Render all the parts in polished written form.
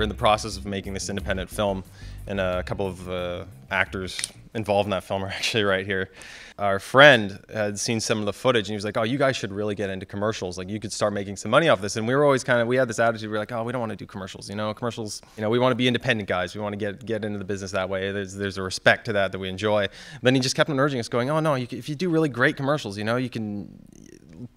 in the process of making this independent film, and a couple of actors involved in that film are actually right here. Our friend had seen some of the footage and he was like, oh, you guys should really get into commercials. Like, you could start making some money off this. And we were always we had this attitude, we were like, oh, we don't want to do commercials. Commercials, we want to be independent guys. We want to get into the business that way. There's a respect to that we enjoy. Then he just kept on urging us, going, oh no, if you do really great commercials, you can,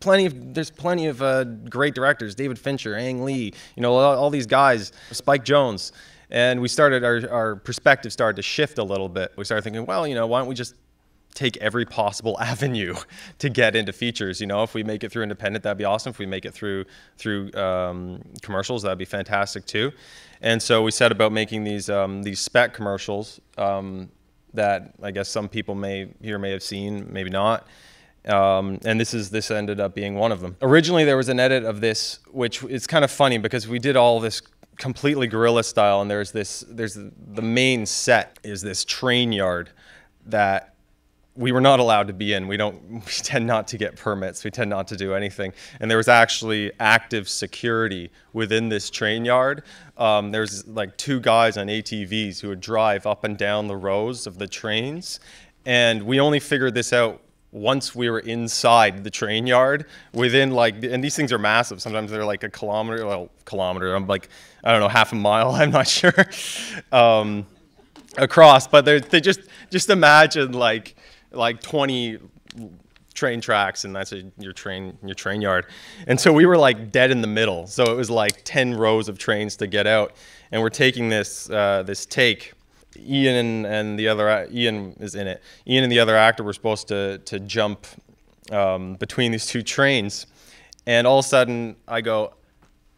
there's plenty of great directors, David Fincher, Ang Lee, all these guys, Spike Jonze. And we started, our perspective started to shift a little bit. We started thinking, well, why don't we just take every possible avenue to get into features? If we make it through independent, that'd be awesome. If we make it through commercials, that'd be fantastic too. And so we set about making these spec commercials that I guess some people may have seen, maybe not. And this ended up being one of them. Originally, there was an edit of this, which is kind of funny because we did all this completely guerrilla style, and there's the main set is this train yard that we were not allowed to be in. We tend not to get permits. We tend not to do anything. And there was actually active security within this train yard. There's like 2 guys on ATVs who would drive up and down the rows of the trains. And we only figured this out once we were inside the train yard, within and these things are massive. Sometimes they're like a kilometer, I'm like, I don't know, half a mile, I'm not sure, across. But they just imagine like 20 train tracks, and that's your train yard. And so we were like dead in the middle. So it was like 10 rows of trains to get out. And we're taking this take. Ian and the other, Ian is in it. Ian and the other actor were supposed to jump between these 2 trains, and all of a sudden I go,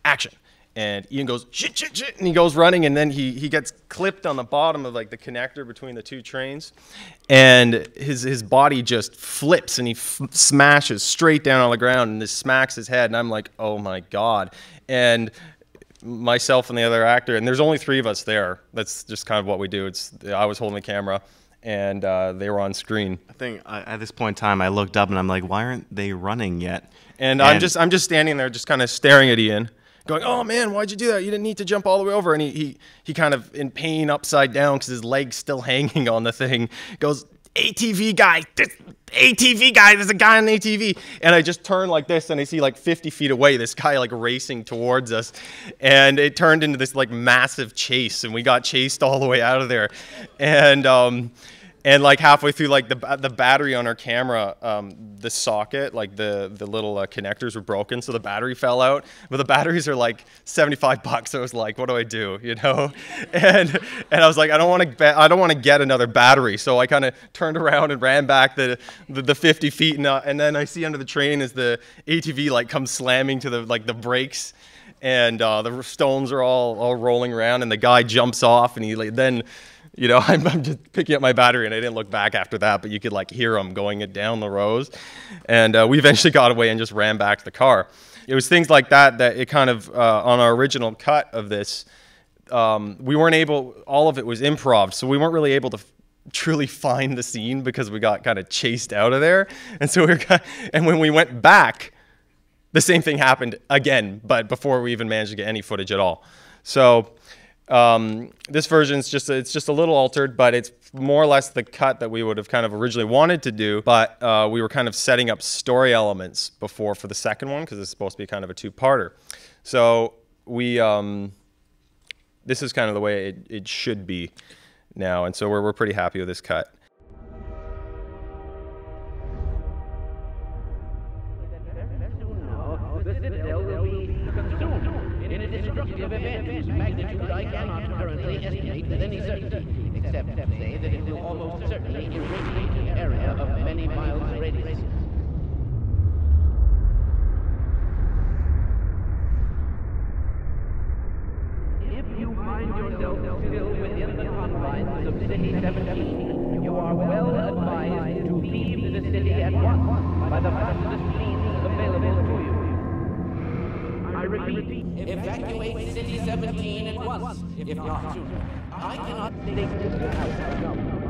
action, and Ian goes, shit, shit, shit, and he goes running, and then he gets clipped on the bottom of like the connector between the 2 trains, and his body just flips, and he smashes straight down on the ground, and this smacks his head, and I'm like, oh my God. And myself and the other actor, and there's only 3 of us there. That's just kind of what we do. I was holding the camera, and they were on screen. I think at this point in time, I looked up and I'm like, why aren't they running yet? And I'm just standing there, just kind of staring at Ian, going, oh man, why'd you do that? You didn't need to jump all the way over. And he kind of in pain, upside down, because his leg's still hanging on the thing, goes, ATV guy, there's a guy on the ATV. And I just turn like this, and I see like 50 feet away this guy like racing towards us, and it turned into this like massive chase, and we got chased all the way out of there. And like halfway through, like the battery on our camera, the socket, like the little connectors were broken, so the battery fell out. But the batteries are like $75. So I was like, what do I do, And I was like, I don't want to get another battery. So I kind of turned around and ran back the 50 feet, and then I see under the train as the ATV like comes slamming to the brakes, and the stones are all rolling around, and the guy jumps off, and he then. I'm just picking up my battery, and I didn't look back after that, but you could like hear him going down the rows. And we eventually got away and just ran back to the car. It was things like that it kind of, on our original cut of this, we weren't able, all of it was improv, so we weren't really able to truly find the scene because we got kind of chased out of there. And so and when we went back, the same thing happened again, but before we even managed to get any footage at all. So this version is just a little altered, but it's more or less the cut that we would have kind of originally wanted to do. But we were kind of setting up story elements before for the second one, because it's supposed to be kind of a 2-parter. So this is kind of the way it should be now, and so we're pretty happy with this cut. I cannot currently estimate with any certainty, except to say that it will almost certainly irradiate an area of many miles radius. If you find yourself still within the confines of City 17, you are well advised to leave the city at once by the fastest means available to you. I repeat, evacuate City 17 at once, if not sooner. I cannot think this will happen.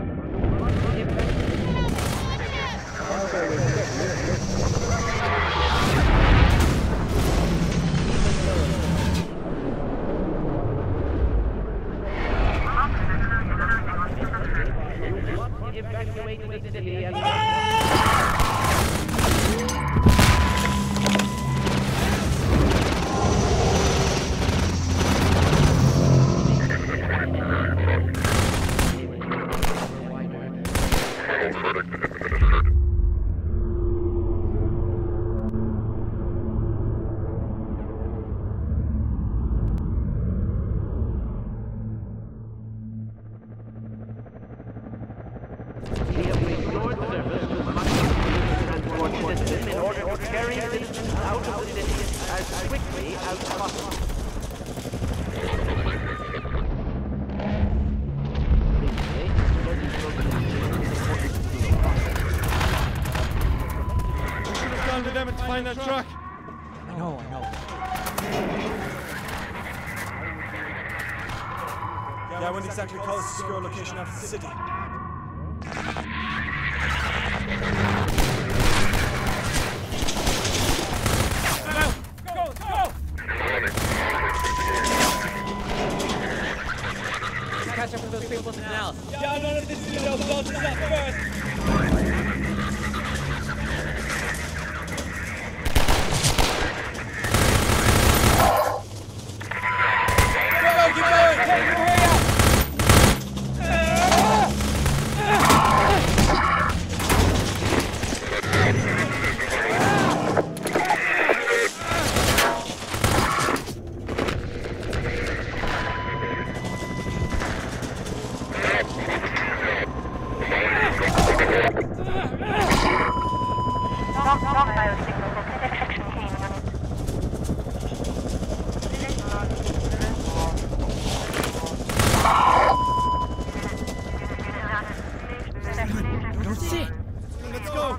We have restored service to much of the transport system in order to carry citizens out of the city as quickly as possible. Down to them and find that truck. I know. Yeah, I wouldn't exactly call this a secure location out of the city. Catch up with those people now. Yeah, I don't know if this is going to go first. Let's go.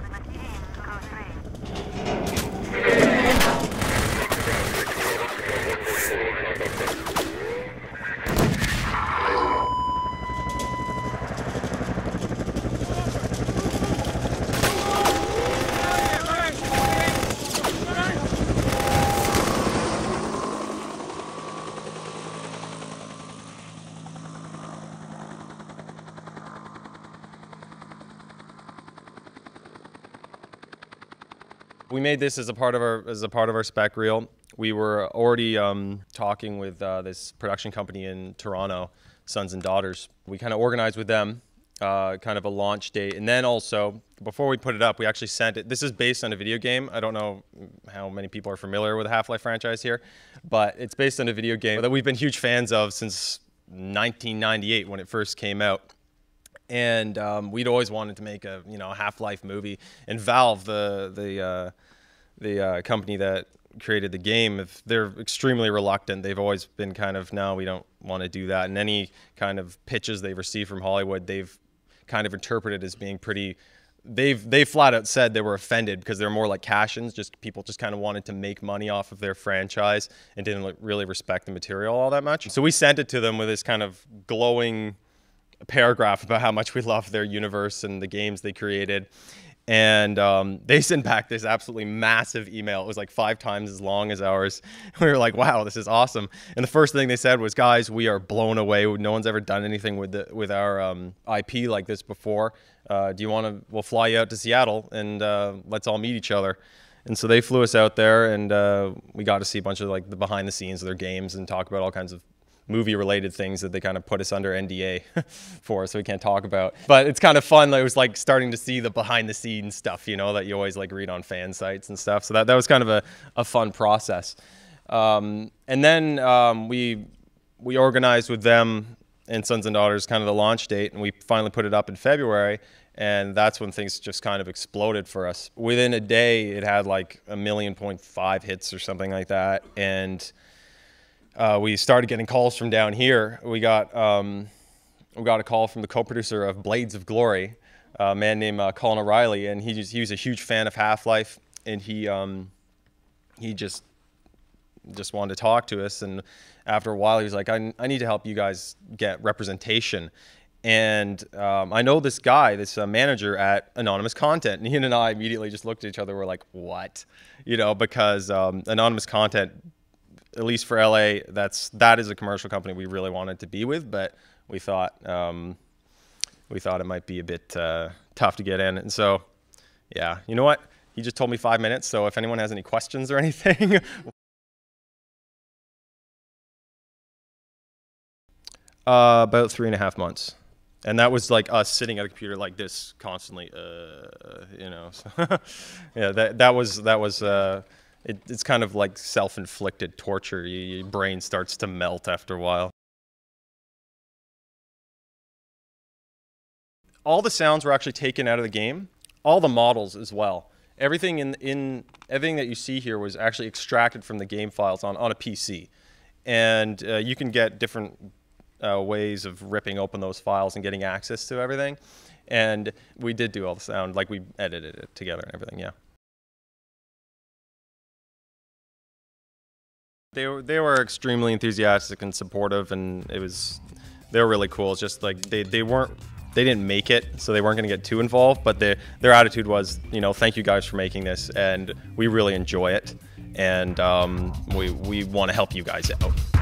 We made this as a part of our spec reel. We were already talking with this production company in Toronto, Sons and Daughters. We kind of organized with them, kind of a launch date, and then also before we put it up, we actually sent it. This is based on a video game. I don't know how many people are familiar with the Half-Life franchise here, but it's based on a video game that we've been huge fans of since 1998 when it first came out. And we'd always wanted to make a Half-Life movie. And Valve, the company that created the game, they're extremely reluctant. They've always been kind of, no, we don't want to do that. And any kind of pitches they've received from Hollywood, they've kind of interpreted as being pretty. They flat out said they were offended because they're more like cash-ins. Just people just kind of wanted to make money off of their franchise and didn't really respect the material all that much. So we sent it to them with this kind of glowing paragraph about how much we love their universe and the games they created. And they sent back this absolutely massive email. It was like 5 times as long as ours. We were like, wow, this is awesome. And the first thing they said was, guys, we are blown away. No one's ever done anything with our IP like this before. Do you want to, we'll fly you out to Seattle and let's all meet each other. And so they flew us out there, and we got to see a bunch of like the behind the scenes of their games and talk about all kinds of movie-related things that they kind of put us under NDA for, so we can't talk about. But it's kind of fun. It was like starting to see the behind-the-scenes stuff, that you always like read on fan sites and stuff. So that was kind of a fun process. And then we organized with them and Sons and Daughters kind of the launch date, and we finally put it up in February. And that's when things just kind of exploded for us. Within a day, it had like 1.5 million hits or something like that. And we started getting calls from down here. We got a call from the co-producer of Blades of Glory, a man named Colin O'Reilly, and he was a huge fan of Half-Life, and he just wanted to talk to us. And after a while, he was like, I need to help you guys get representation. And I know this guy, this manager at Anonymous Content, and he and I immediately just looked at each other. We're like, what? Because Anonymous Content, at least for LA, that is a commercial company we really wanted to be with, but we thought it might be a bit tough to get in. And so, yeah, you know what? He just told me 5 minutes. So if anyone has any questions or anything. About 3.5 months. And that was like us sitting at a computer like this constantly, you know. So yeah, that was it's kind of like self-inflicted torture. Your brain starts to melt after a while. All the sounds were actually taken out of the game. All the models as well. Everything everything that you see here was actually extracted from the game files on a PC, and you can get different ways of ripping open those files and getting access to everything. And we did do all the sound, like we edited it together and everything, yeah. They were extremely enthusiastic and supportive, and they were really cool. It's just like they didn't make it, so they weren't going to get too involved, but their attitude was, you know, thank you guys for making this, and we really enjoy it, and we want to help you guys out.